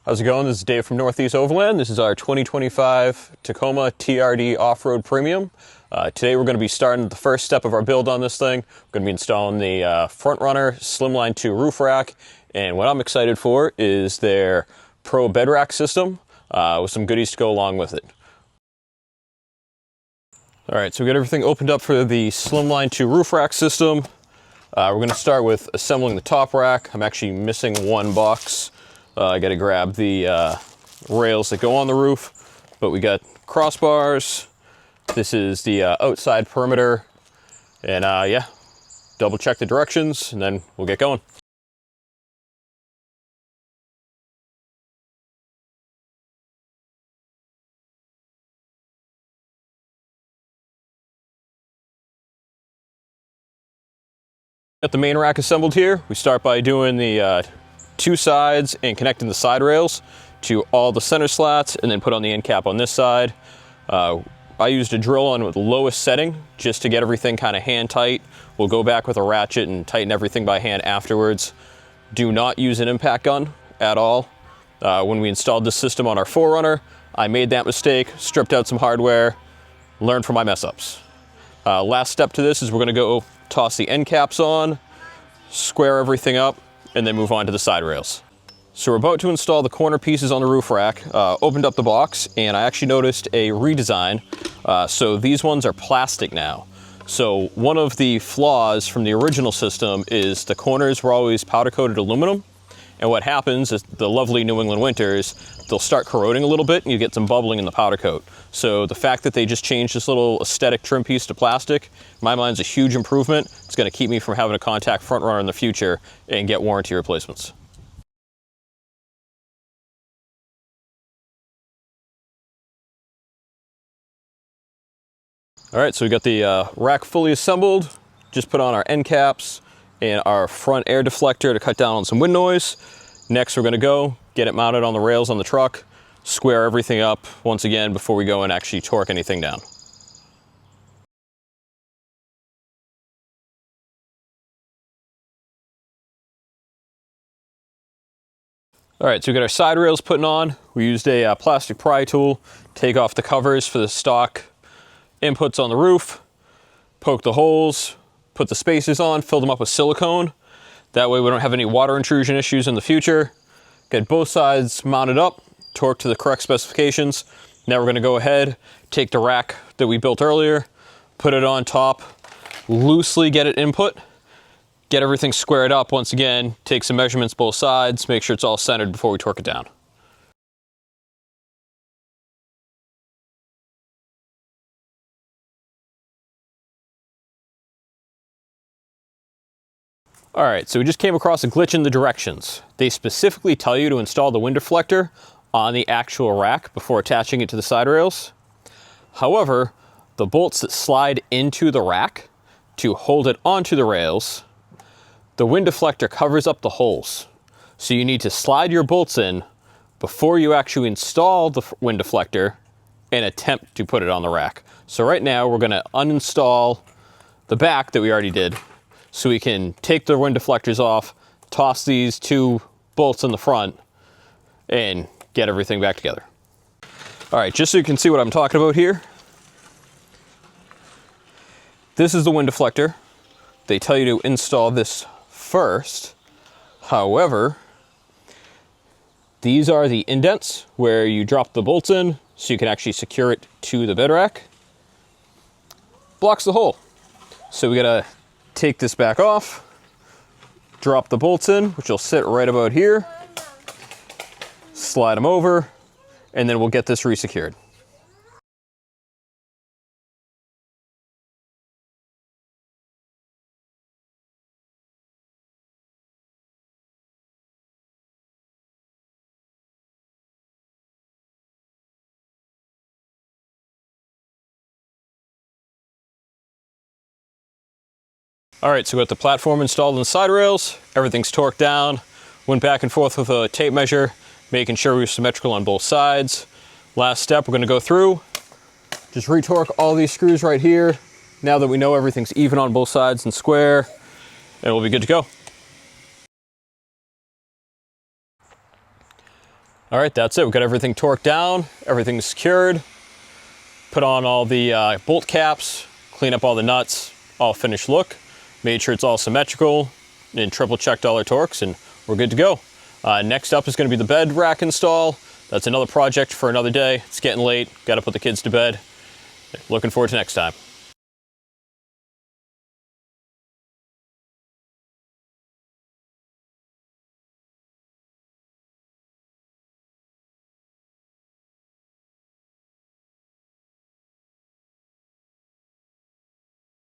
How's it going? This is Dave from Northeast Overland. This is our 2025 Tacoma TRD Off-Road Premium. Today we're going to be starting the first step of our build on this thing. We're going to be installing the Front Runner Slimline 2 roof rack, and what I'm excited for is their Pro bed rack system with some goodies to go along with it. Alright, so we got everything opened up for the Slimline 2 roof rack system. We're going to start with assembling the top rack. I'm actually missing one box. I got to grab the rails that go on the roof, but we got crossbars. This is the outside perimeter, and yeah, double check the directions, and then we'll get going. Got the main rack assembled here. We start by doing the two sides and connecting the side rails to all the center slats, and then put on the end cap on this side. I used a drill on with the lowest setting just to get everything kind of hand tight. We'll go back with a ratchet and tighten everything by hand afterwards. Do not use an impact gun at all. When we installed this system on our 4Runner, I made that mistake, stripped out some hardware, learned from my mess ups. Last step to this is we're going to go toss the end caps on, square everything up, and then move on to the side rails. So we're about to install the corner pieces on the roof rack. Opened up the box, and I actually noticed a redesign. So these ones are plastic now. So one of the flaws from the original system is the corners were always powder coated aluminum. And what happens is the lovely New England winters, they'll start corroding a little bit and you get some bubbling in the powder coat. So the fact that they just changed this little aesthetic trim piece to plastic, in my mind, is a huge improvement. It's going to keep me from having to contact Front Runner in the future and get warranty replacements. All right, so we got the rack fully assembled. Just put on our end caps and our front air deflector to cut down on some wind noise. Next, we're going to go get it mounted on the rails on the truck, square everything up once again before we go and actually torque anything down. All right, so we got our side rails putting on. We used a plastic pry tool, take off the covers for the stock inputs on the roof, poke the holes, put the spacers on, fill them up with silicone. That way we don't have any water intrusion issues in the future. Get both sides mounted up, torqued to the correct specifications. Now we're going to go ahead, take the rack that we built earlier, put it on top, loosely get it input, get everything squared up once again, take some measurements both sides, make sure it's all centered before we torque it down. All right, so we just came across a glitch in the directions. They specifically tell you to install the wind deflector on the actual rack before attaching it to the side rails. However, the bolts that slide into the rack to hold it onto the rails, the wind deflector covers up the holes. So you need to slide your bolts in before you actually install the wind deflector and attempt to put it on the rack. So right now we're gonna uninstall the back that we already did, so we can take the wind deflectors off, toss these two bolts in the front, and get everything back together. All right, just so you can see what I'm talking about here. This is the wind deflector. They tell you to install this first. However, these are the indents where you drop the bolts in so you can actually secure it to the bed rack. Blocks the hole. So we gotta take this back off, drop the bolts in, which will sit right about here, slide them over, and then we'll get this resecured. All right, so we got the platform installed on the side rails, everything's torqued down, went back and forth with a tape measure, making sure we were symmetrical on both sides. Last step, we're gonna go through, just retorque all these screws right here. Now that we know everything's even on both sides and square, and we'll be good to go. All right, that's it. We got everything torqued down, everything's secured. Put on all the bolt caps, clean up all the nuts, all finished look. Made sure it's all symmetrical, and triple checked all our torques, and we're good to go. Next up is going to be the bed rack install. That's another project for another day. It's getting late, got to put the kids to bed. Looking forward to next time.